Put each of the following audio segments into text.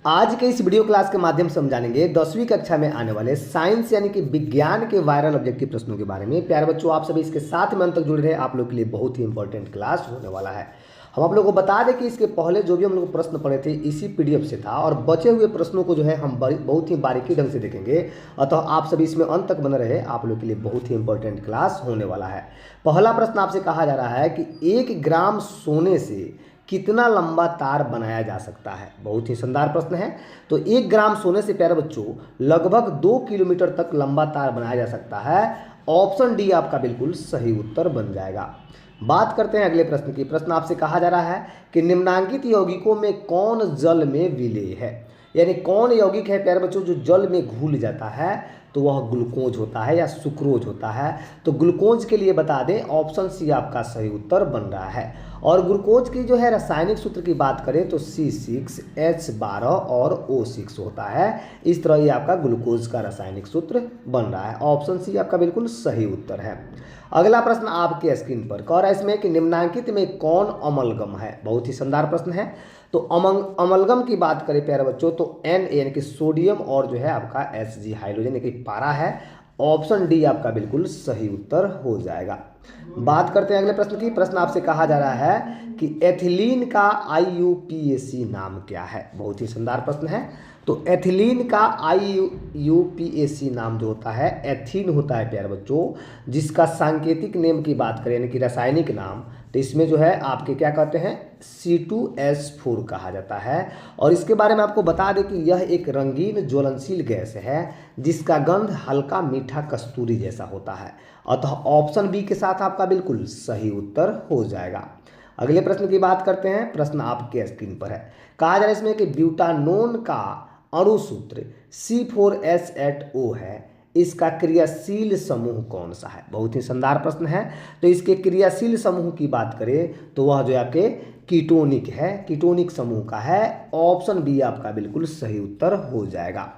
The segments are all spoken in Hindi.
आज के इस वीडियो क्लास के माध्यम से हम जानेंगे 10वीं कक्षा में आने वाले साइंस यानी कि विज्ञान के वायरल ऑब्जेक्टिव प्रश्नों के बारे में। प्यारे बच्चों, आप सभी इसके साथ में अंत तक जुड़े रहे, आप लोग के लिए बहुत ही इंपॉर्टेंट क्लास होने वाला है। हम आप लोगों को बता दें कि इसके पहले जो भी हम लोग प्रश्न पढ़े थे इसी पीडीएफ से था और बचे हुए प्रश्नों को जो है हम बहुत ही बारीकी ढंग से देखेंगे। अतः आप सभी इसमें अंत तक बने रहे, आप लोग के लिए बहुत ही इंपॉर्टेंट क्लास होने वाला है। पहला प्रश्न आपसे कहा जा रहा है कि 1 ग्राम सोने से कितना लंबा तार बनाया जा सकता है। बहुत ही शानदार प्रश्न है। तो 1 ग्राम सोने से प्यारे बच्चों लगभग 2 किलोमीटर तक लंबा तार बनाया जा सकता है। ऑप्शन डी आपका बिल्कुल सही उत्तर बन जाएगा। बात करते हैं अगले प्रश्न की। प्रश्न आपसे कहा जा रहा है कि निम्नांकित यौगिकों में कौन जल में विलेय है, यानी कौन यौगिक है प्यारे बच्चों जो जल में घुल जाता है, तो वह ग्लूकोज होता है या सुक्रोज होता है। तो ग्लूकोज के लिए बता दें ऑप्शन सी आपका सही उत्तर बन रहा है। और ग्लूकोज की जो है रासायनिक सूत्र की बात करें तो C6H12 और O6 होता है। इस तरह ये आपका ग्लूकोज का रासायनिक सूत्र बन रहा है। ऑप्शन सी आपका बिल्कुल सही उत्तर है। अगला प्रश्न आपके स्क्रीन पर कह रहा है इसमें कि निम्नांकित में कौन अमलगम है। बहुत ही शानदार प्रश्न है। तो अमलगम की बात करें प्यारे बच्चों तो Na यानी कि सोडियम और जो है आपका Hg हाइड्रोजन यानी कि पारा है। ऑप्शन डी आपका बिल्कुल सही उत्तर हो जाएगा। बात करते हैं अगले प्रश्न की। प्रश्न आपसे कहा जा रहा है कि एथिलीन का IUPAC नाम क्या है। बहुत ही शानदार प्रश्न है। तो एथिलीन का IUPAC नाम जो होता है एथीन होता है प्यारे बच्चों, जिसका सांकेतिक नेम की बात करें यानी कि रासायनिक नाम, तो इसमें जो है आपके क्या कहते हैं C2H4 कहा जाता है। और इसके बारे में आपको बता दें कि यह एक रंगीन ज्वलनशील गैस है जिसका गंध हल्का मीठा कस्तूरी जैसा होता है। अतः ऑप्शन बी के साथ आपका बिल्कुल सही उत्तर हो जाएगा। अगले प्रश्न की बात करते हैं। प्रश्न आपके स्क्रीन पर है। कहा जा रहा है इसमें कि ब्यूटानोन का अणु सूत्र C4H8O है, इसका क्रियाशील समूह कौन सा है। बहुत ही शानदार प्रश्न है। तो इसके क्रियाशील समूह की बात करें तो वह जो आपके कीटोनिक है, कीटोनिक समूह का है। ऑप्शन बी आपका बिल्कुल सही उत्तर हो जाएगा।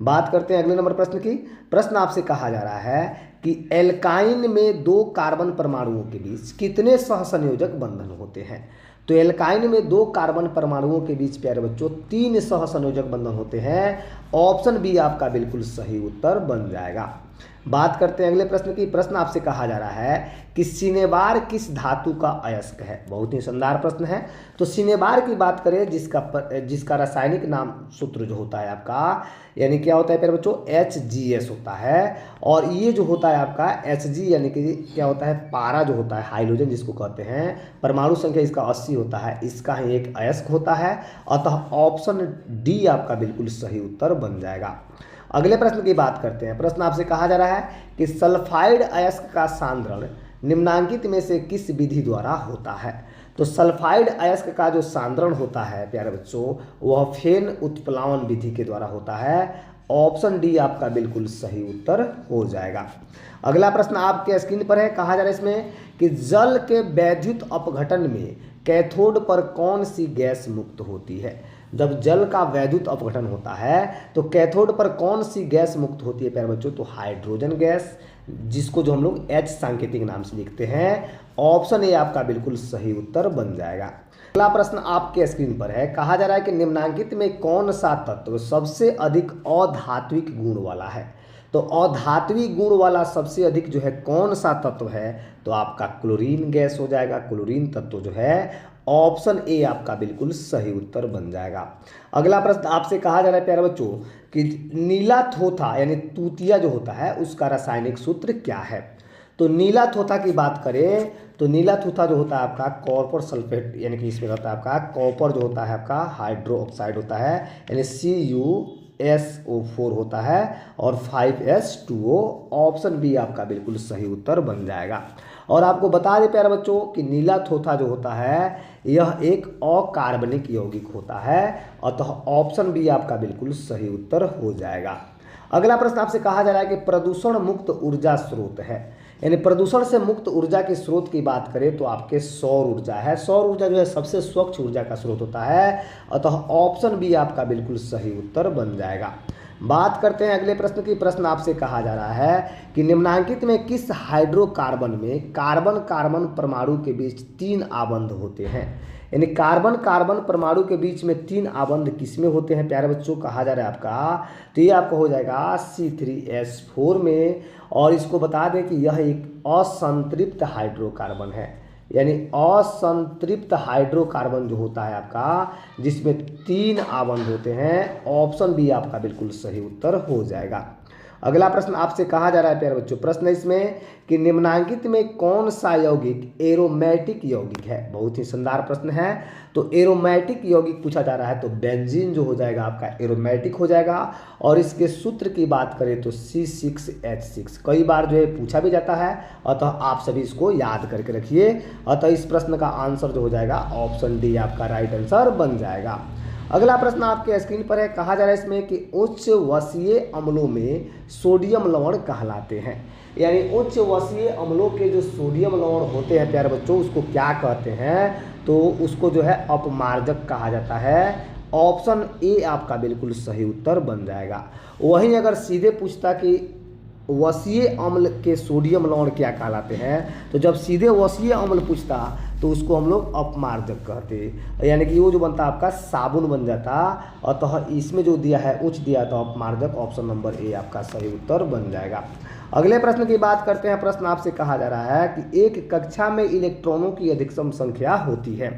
बात करते हैं अगले नंबर प्रश्न की। प्रश्न आपसे कहा जा रहा है कि एल्काइन में 2 कार्बन परमाणुओं के बीच कितने सहसंयोजक बंधन होते हैं। तो एल्काइन में 2 कार्बन परमाणुओं के बीच प्यारे बच्चों 3 सहसंयोजक बंधन होते हैं। ऑप्शन बी आपका बिल्कुल सही उत्तर बन जाएगा। बात करते हैं अगले प्रश्न की। प्रश्न आपसे कहा जा रहा है कि सिनेबार किस धातु का अयस्क है। बहुत ही शानदार प्रश्न है। तो सिनेबार की बात करें जिसका रासायनिक नाम सूत्र जो होता है आपका यानी क्या होता है प्यारे बच्चों HGS होता है। और ये जो होता है आपका Hg यानी कि क्या होता है पारा जो होता है हाइड्रोजन जिसको कहते हैं, परमाणु संख्या इसका 80 होता है, इसका ही एक अयस्क होता है। अतः ऑप्शन डी आपका बिल्कुल सही उत्तर बन जाएगा। अगले प्रश्न की बात करते हैं। प्रश्न आपसे कहा जा रहा है कि सल्फाइड अयस्क का सांद्रण निम्नांकित में से किस विधि द्वारा होता है। तो सल्फाइड अयस्क का जो सांद्रण होता है प्यारे बच्चों वह फेन उत्प्लावन विधि के द्वारा होता है। ऑप्शन डी आपका बिल्कुल सही उत्तर हो जाएगा। अगला प्रश्न आपके स्क्रीन पर है। कहा जा रहा है इसमें कि जल के वैद्युत अपघटन में कैथोड पर कौन सी गैस मुक्त होती है। जब जल का वैद्युत अपघटन होता है तो कैथोड पर कौन सी गैस मुक्त होती है प्यारे बच्चों, तो हाइड्रोजन गैस, जिसको जो हम लोग H सांकेतिक नाम से लिखते हैं। ऑप्शन ए आपका बिल्कुल सही उत्तर बन जाएगा। अगला प्रश्न आपके स्क्रीन पर है। कहा जा रहा है कि निम्नांकित में कौन सा तत्व सबसे अधिक अधात्विक गुण वाला है। तो अधात्विक गुण वाला सबसे अधिक जो है कौन सा तत्व है, तो आपका क्लोरीन गैस हो जाएगा। क्लोरीन तत्व जो है ऑप्शन ए आपका बिल्कुल सही उत्तर बन जाएगा। अगला प्रश्न आपसे कहा जा रहा है प्यारे बच्चों कि नीला थोथा यानी तूतिया जो होता है उसका रासायनिक सूत्र क्या है। तो नीला थोथा की बात करें तो नीला थोथा जो होता है आपका कॉपर सल्फेट यानी कि इसमें होता है आपका कॉपर जो होता है आपका हाइड्रो ऑक्साइड होता है यानी CuSO4 होता है और 5H2O। ऑप्शन बी आपका बिल्कुल सही उत्तर बन जाएगा। और आपको बता दें प्यारे बच्चों कि नीला थोथा जो होता है यह एक अकार्बनिक यौगिक होता है। अतः ऑप्शन बी आपका बिल्कुल सही उत्तर हो जाएगा। अगला प्रश्न आपसे कहा जा रहा है कि प्रदूषण मुक्त ऊर्जा स्रोत है, यानी प्रदूषण से मुक्त ऊर्जा के स्रोत की बात करें तो आपके सौर ऊर्जा है। सौर ऊर्जा जो है सबसे स्वच्छ ऊर्जा का स्रोत होता है। अतः ऑप्शन बी आपका बिल्कुल सही उत्तर बन जाएगा। बात करते हैं अगले प्रश्न की। प्रश्न आपसे कहा जा रहा है कि निम्नांकित में किस हाइड्रोकार्बन में कार्बन कार्बन परमाणु के बीच 3 आबंध होते हैं। यानी कार्बन कार्बन परमाणु के बीच में 3 आबंध किसमें होते हैं प्यारे बच्चों, कहा जा रहा है आपका, तो ये आपका हो जाएगा C3H4 में। और इसको बता दें कि यह एक असंतृप्त हाइड्रोकार्बन है, यानी असंतृप्त हाइड्रोकार्बन जो होता है आपका, जिसमें 3 आबंध होते हैं। ऑप्शन बी आपका बिल्कुल सही उत्तर हो जाएगा। अगला प्रश्न आपसे कहा जा रहा है प्यारे बच्चों, प्रश्न है इसमें कि निम्नलिखित में कौन सा यौगिक एरोमेटिक यौगिक है। बहुत ही शानदार प्रश्न है। तो एरोमेटिक यौगिक पूछा जा रहा है तो बेंजीन जो हो जाएगा आपका एरोमेटिक हो जाएगा। और इसके सूत्र की बात करें तो C6H6 कई बार जो है पूछा भी जाता है, अतः आप सभी इसको याद करके रखिए। अतः इस प्रश्न का आंसर जो हो जाएगा ऑप्शन डी आपका राइट आंसर बन जाएगा। अगला प्रश्न आपके स्क्रीन पर है, कहा जा रहा है इसमें कि उच्च वसीय अम्लों में सोडियम लवण कहलाते हैं। यानी उच्च वसीय अम्लों के जो सोडियम लवण होते हैं प्यारे बच्चों, उसको क्या कहते हैं, तो उसको जो है अपमार्जक कहा जाता है। ऑप्शन ए आपका बिल्कुल सही उत्तर बन जाएगा। वहीं अगर सीधे पूछता कि वसीय अम्ल के सोडियम लवण क्या कहलाते हैं, तो जब सीधे वसीय अम्ल पूछता तो उसको हम लोग अपमार्जक कहते, यानी कि वो जो बनता आपका साबुन बन जाता। अतः इसमें जो दिया है उच्च दिया तो अपमार्जक, ऑप्शन नंबर ए आपका सही उत्तर बन जाएगा। अगले प्रश्न की बात करते हैं। प्रश्न आपसे कहा जा रहा है कि एक कक्षा में इलेक्ट्रॉनों की अधिकतम संख्या होती है।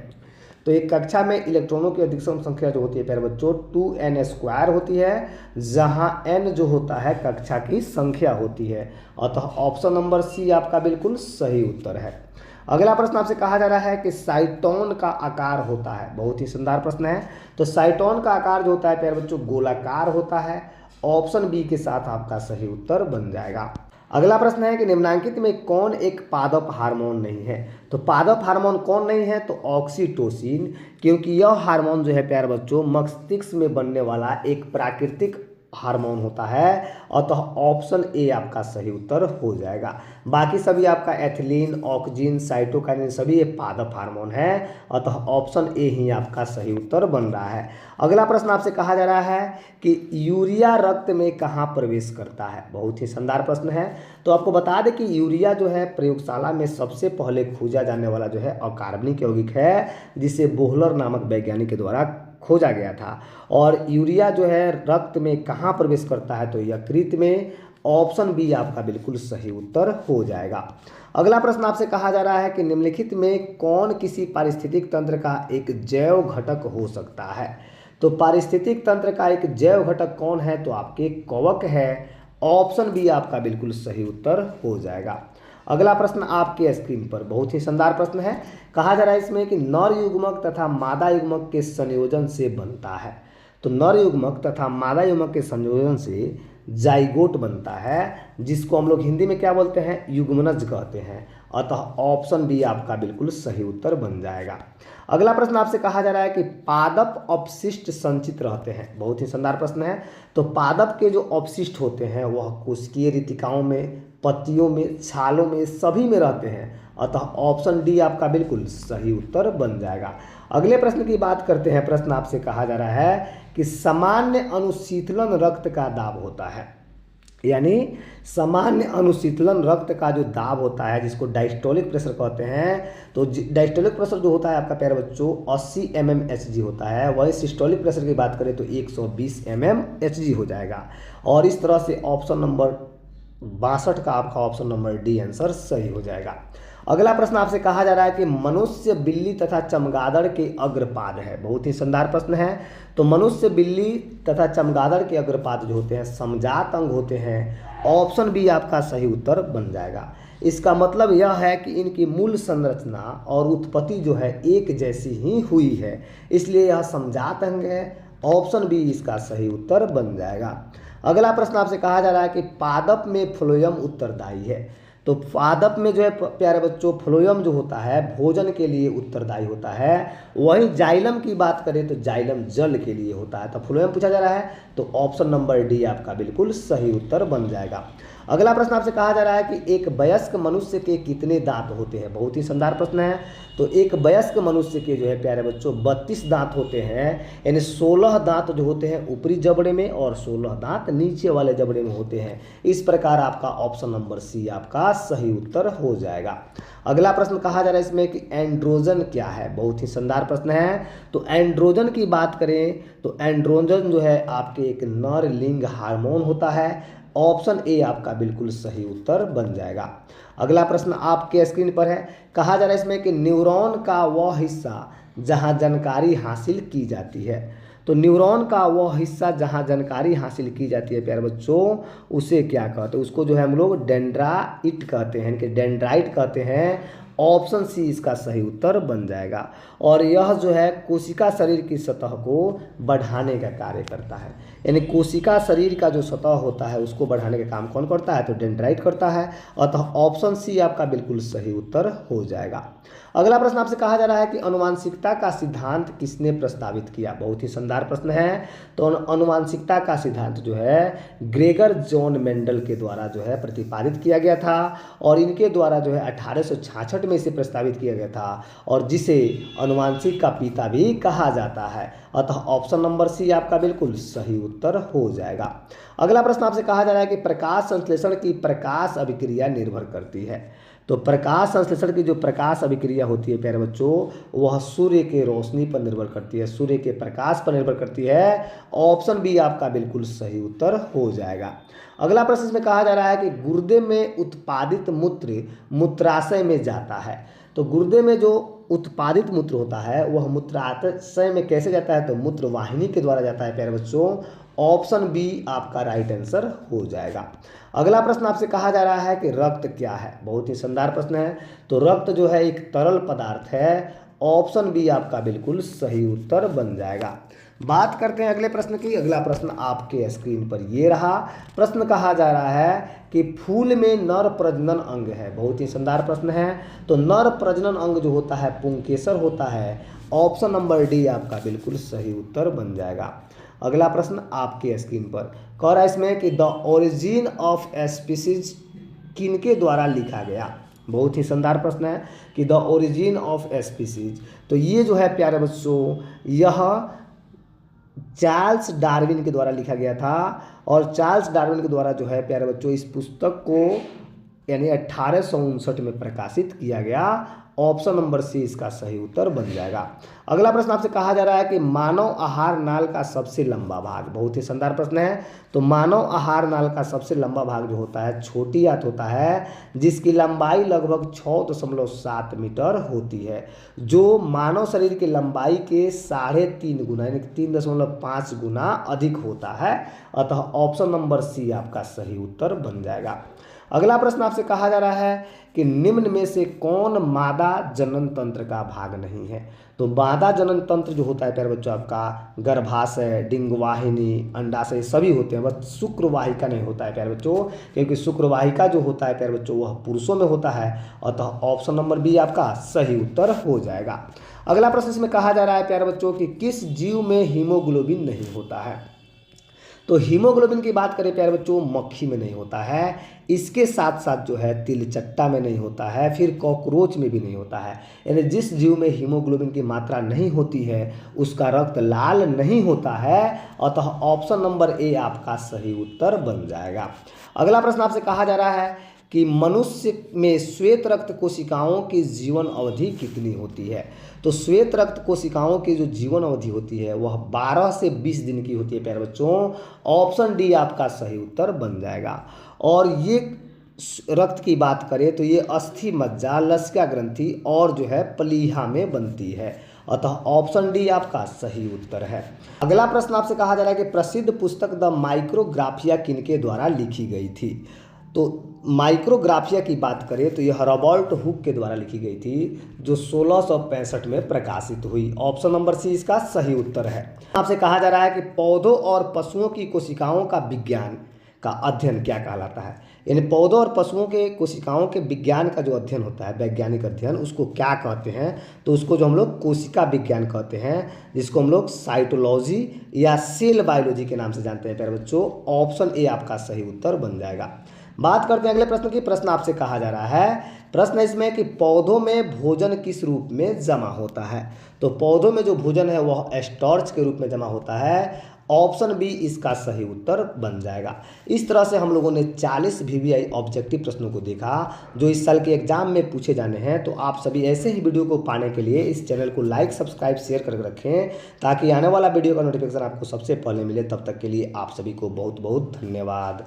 तो एक कक्षा में इलेक्ट्रॉनों की अधिकतम संख्या जो होती है प्यारे बच्चों 2n² होती है, जहां n जो होता है कक्षा की संख्या होती है। अतः ऑप्शन नंबर सी आपका बिल्कुल सही उत्तर है। अगला प्रश्न आपसे कहा जा रहा है कि साइटोन का आकार होता है। बहुत ही शानदार प्रश्न है। तो साइटोन का आकार जो होता है प्यारे बच्चों गोलाकार होता है। ऑप्शन बी के साथ आपका सही उत्तर बन जाएगा। अगला प्रश्न है कि निम्नलिखित में कौन एक पादप हार्मोन नहीं है। तो पादप हार्मोन कौन नहीं है, तो ऑक्सीटोसिन, क्योंकि यह हार्मोन जो है प्यारे बच्चों मस्तिष्क में बनने वाला एक प्राकृतिक हार्मोन होता है। अतः ऑप्शन ए आपका सही उत्तर हो जाएगा। बाकी सभी आपका एथिलीन, ऑक्सीन, साइटोकाइनिन सभी ये पादप हार्मोन है। अतः ऑप्शन ए ही आपका सही उत्तर बन रहा है। अगला प्रश्न आपसे कहा जा रहा है कि यूरिया रक्त में कहाँ प्रवेश करता है। बहुत ही शानदार प्रश्न है। तो आपको बता दें कि यूरिया जो है प्रयोगशाला में सबसे पहले खोजा जाने वाला जो है अकार्बनिक यौगिक है, जिसे बोहलर नामक वैज्ञानिक के द्वारा खोजा गया था। और यूरिया जो है रक्त में कहाँ प्रवेश करता है, तो यकृत में। ऑप्शन बी आपका बिल्कुल सही उत्तर हो जाएगा। अगला प्रश्न आपसे कहा जा रहा है कि निम्नलिखित में कौन किसी पारिस्थितिक तंत्र का एक जैव घटक हो सकता है। तो पारिस्थितिक तंत्र का एक जैव घटक कौन है, तो आपके कवक है। ऑप्शन बी आपका बिल्कुल सही उत्तर हो जाएगा। अगला प्रश्न आपके स्क्रीन पर बहुत ही शानदार प्रश्न है। कहा जा रहा है इसमें कि नर युग्मक तथा मादा युग्मक के संयोजन से बनता है। तो नर युग्मक तथा मादा युग्मक के संयोजन से जाइगोट बनता है, जिसको हम लोग हिंदी में क्या बोलते हैं, युग्मनज कहते हैं। अतः ऑप्शन बी आपका बिल्कुल सही उत्तर बन जाएगा। अगला प्रश्न आपसे कहा जा रहा है कि पादप अपशिष्ट संचित रहते हैं। बहुत ही शानदार प्रश्न है। तो पादप के जो अपशिष्ट होते हैं वह कोशिकीय रितिकाओं में, पत्तियों में, छालों में, सभी में रहते हैं। अतः ऑप्शन डी आपका बिल्कुल सही उत्तर बन जाएगा। अगले प्रश्न की बात करते हैं। प्रश्न आपसे कहा जा रहा है कि सामान्य अनुशीतलन रक्त का दाब होता है। यानी सामान्य अनुशीतलन रक्त का जो दाब होता है, जिसको डायस्टोलिक प्रेशर कहते हैं। तो डायस्टोलिक प्रेशर जो होता है आपका प्यारे बच्चों 80 mmHg होता है। वही सिस्टोलिक प्रेशर की बात करें तो 120 mmHg हो जाएगा। और इस तरह से ऑप्शन नंबर 62 का आपका ऑप्शन नंबर डी आंसर सही हो जाएगा। अगला प्रश्न आपसे कहा जा रहा है कि मनुष्य, बिल्ली तथा चमगादड़ के अग्रपाद है। बहुत ही शानदार प्रश्न है। तो मनुष्य, बिल्ली तथा चमगादड़ के अग्रपाद जो होते हैं समजात अंग होते हैं। ऑप्शन बी आपका सही उत्तर बन जाएगा। इसका मतलब यह है कि इनकी मूल संरचना और उत्पत्ति जो है एक जैसी ही हुई है, इसलिए यह समजात अंग है। ऑप्शन बी इसका सही उत्तर बन जाएगा। अगला प्रश्न आपसे कहा जा रहा है कि पादप में फ्लोएम उत्तरदायी है। तो पादप में जो है प्यारे बच्चों फ्लोएम जो होता है भोजन के लिए उत्तरदायी होता है। वहीं जाइलम की बात करें तो जाइलम जल के लिए होता है। तो फ्लोएम पूछा जा रहा है तो ऑप्शन नंबर डी आपका बिल्कुल सही उत्तर बन जाएगा। अगला प्रश्न आपसे कहा जा रहा है कि एक वयस्क मनुष्य के कितने दांत होते हैं। बहुत ही शानदार प्रश्न है। तो एक वयस्क मनुष्य के जो है प्यारे बच्चों 32 दांत होते हैं, यानी 16 दांत जो होते हैं ऊपरी जबड़े में और 16 दांत नीचे वाले जबड़े में होते हैं। इस प्रकार आपका ऑप्शन नंबर सी आपका सही उत्तर हो जाएगा। अगला प्रश्न कहा जा रहा है इसमें कि एंड्रोजन क्या है। बहुत ही शानदार प्रश्न है। तो एंड्रोजन की बात करें तो एंड्रोजन जो है आपके एक नर लिंग हार्मोन होता है। ऑप्शन ए आपका बिल्कुल सही उत्तर बन जाएगा। अगला प्रश्न आपके स्क्रीन पर है। कहा जा रहा है इसमें कि न्यूरॉन का वह हिस्सा जहां जानकारी हासिल की जाती है। तो न्यूरॉन का वह हिस्सा जहां जानकारी हासिल की जाती है प्यारे बच्चों, उसे क्या कहते हैं? उसको जो है हम लोग डेंड्राइट कहते हैं, कि डेंड्राइट कहते हैं। ऑप्शन सी इसका सही उत्तर बन जाएगा। और यह जो है कोशिका शरीर की सतह को बढ़ाने का कार्य करता है, यानी कोशिका शरीर का जो सतह होता है उसको बढ़ाने का काम कौन करता है? तो डेंड्राइट करता है। अतः ऑप्शन सी आपका बिल्कुल सही उत्तर हो जाएगा। अगला प्रश्न आपसे कहा जा रहा है कि आनुवांशिकता का सिद्धांत किसने प्रस्तावित किया। बहुत ही शानदार प्रश्न है। तो आनुवांशिकता का सिद्धांत जो है ग्रेगर जॉन मेंडल के द्वारा जो है प्रतिपादित किया गया था, और इनके द्वारा जो है 1866 में इसे प्रस्तावित किया गया था, और जिसे आनुवांशिक का पिता भी कहा जाता है। अतः ऑप्शन नंबर सी आपका बिल्कुल सही उत्तर हो जाएगा। अगला प्रश्न आपसे कहा जा रहा है कि प्रकाश संश्लेषण की प्रकाश अभिक्रिया निर्भर करती है। तो प्रकाश संश्लेषण की जो प्रकाश अभिक्रिया होती है प्यारे बच्चों, वह सूर्य के रोशनी पर निर्भर करती है, सूर्य के प्रकाश पर निर्भर करती है। ऑप्शन बी आपका बिल्कुल सही उत्तर हो जाएगा। अगला प्रश्न इसमें कहा जा रहा है कि गुर्दे में उत्पादित मूत्र मूत्राशय में जाता है। तो गुर्दे में जो उत्पादित मूत्र होता है वह मूत्राशय में कैसे जाता है? तो मूत्र वाहिनी के द्वारा जाता है प्यारे बच्चों। ऑप्शन बी आपका राइट आंसर हो जाएगा। अगला प्रश्न आपसे कहा जा रहा है कि रक्त क्या है। बहुत ही शानदार प्रश्न है। तो रक्त जो है एक तरल पदार्थ है। ऑप्शन बी आपका बिल्कुल सही उत्तर बन जाएगा। बात करते हैं अगले प्रश्न की। अगला प्रश्न आपके स्क्रीन पर ये रहा। प्रश्न कहा जा रहा है कि फूल में नर प्रजनन अंग है। बहुत ही शानदार प्रश्न है। तो नर प्रजनन अंग जो होता है पुंकेसर होता है। ऑप्शन नंबर डी आपका बिल्कुल सही उत्तर बन जाएगा। अगला प्रश्न आपके स्क्रीन पर कह रहा है इसमें कि द ओरिजिन ऑफ स्पीसीज किनके द्वारा लिखा गया। बहुत ही शानदार प्रश्न है कि द ओरिजिन ऑफ स्पीसीज। तो ये जो है प्यारे बच्चों यह चार्ल्स डार्विन के द्वारा लिखा गया था, और चार्ल्स डार्विन के द्वारा जो है प्यारे बच्चों इस पुस्तक को यानी 1859 में प्रकाशित किया गया। ऑप्शन नंबर सी इसका सही उत्तर बन जाएगा। अगला प्रश्न आपसे कहा जा रहा है कि मानव आहार नाल का सबसे लंबा भाग। बहुत ही शानदार प्रश्न है। तो मानव आहार नाल का सबसे लंबा भाग जो होता है छोटी आंत होता है, जिसकी लंबाई लगभग 6.7 मीटर होती है, जो मानव शरीर की लंबाई के 3.5 गुना यानी 3.5 गुना अधिक होता है। अतः ऑप्शन नंबर सी आपका सही उत्तर बन जाएगा। अगला प्रश्न आपसे कहा जा रहा है कि निम्न में से कौन मादा जनन तंत्र का भाग नहीं है। तो मादा जनन तंत्र जो होता है प्यारे बच्चों आपका गर्भाशय, डिंगवाहिनी, अंडाशय सभी होते हैं, बस शुक्रवाहिका नहीं होता है प्यारे बच्चों, क्योंकि शुक्रवाहिका जो होता है प्यारे बच्चों वह पुरुषों में होता है। अतः ऑप्शन नंबर बी आपका सही उत्तर हो जाएगा। अगला प्रश्न इसमें कहा जा रहा है प्यारे बच्चों कि किस जीव में हीमोग्लोबिन नहीं होता है। तो हीमोग्लोबिन की बात करें प्यारे बच्चों मक्खी में नहीं होता है, इसके साथ साथ जो है तिलचट्टा में नहीं होता है, फिर कॉकरोच में भी नहीं होता है। यानी जिस जीव में हीमोग्लोबिन की मात्रा नहीं होती है उसका रक्त लाल नहीं होता है। अतः ऑप्शन नंबर ए आपका सही उत्तर बन जाएगा। अगला प्रश्न आपसे कहा जा रहा है कि मनुष्य में श्वेत रक्त कोशिकाओं की जीवन अवधि कितनी होती है। तो श्वेत रक्त कोशिकाओं की जो जीवन अवधि होती है वह 12 से 20 दिन की होती है प्यारे बच्चों। ऑप्शन डी आपका सही उत्तर बन जाएगा। और ये रक्त की बात करें तो ये अस्थि मज्जा, लसिका ग्रंथि और जो है प्लीहा में बनती है। अतः ऑप्शन डी आपका सही उत्तर है। अगला प्रश्न आपसे कहा जा रहा है कि प्रसिद्ध पुस्तक द माइक्रोग्राफिया किनके द्वारा लिखी गई थी। तो माइक्रोग्राफिया की बात करें तो यह रॉबर्ट हुक के द्वारा लिखी गई थी, जो 1665 में प्रकाशित हुई। ऑप्शन नंबर सी इसका सही उत्तर है। आपसे कहा जा रहा है कि पौधों और पशुओं की कोशिकाओं का विज्ञान का अध्ययन क्या कहलाता है। यानी पौधों और पशुओं के कोशिकाओं के विज्ञान का जो अध्ययन होता है, वैज्ञानिक अध्ययन, उसको क्या कहते हैं। तो उसको जो हम लोग कोशिका विज्ञान कहते हैं, जिसको हम लोग साइटोलॉजी या सेल बायोलॉजी के नाम से जानते हैं प्यारे बच्चों। ऑप्शन ए आपका सही उत्तर बन जाएगा। बात करते हैं अगले प्रश्न की। प्रश्न आपसे कहा जा रहा है, प्रश्न इसमें कि पौधों में भोजन किस रूप में जमा होता है। तो पौधों में जो भोजन है वह स्टार्च के रूप में जमा होता है। ऑप्शन बी इसका सही उत्तर बन जाएगा। इस तरह से हम लोगों ने 40 VVI ऑब्जेक्टिव प्रश्नों को देखा जो इस साल के एग्जाम में पूछे जाने हैं। तो आप सभी ऐसे ही वीडियो को पाने के लिए इस चैनल को लाइक, सब्सक्राइब, शेयर करके रखें ताकि आने वाला वीडियो का नोटिफिकेशन आपको सबसे पहले मिले। तब तक के लिए आप सभी को बहुत बहुत धन्यवाद।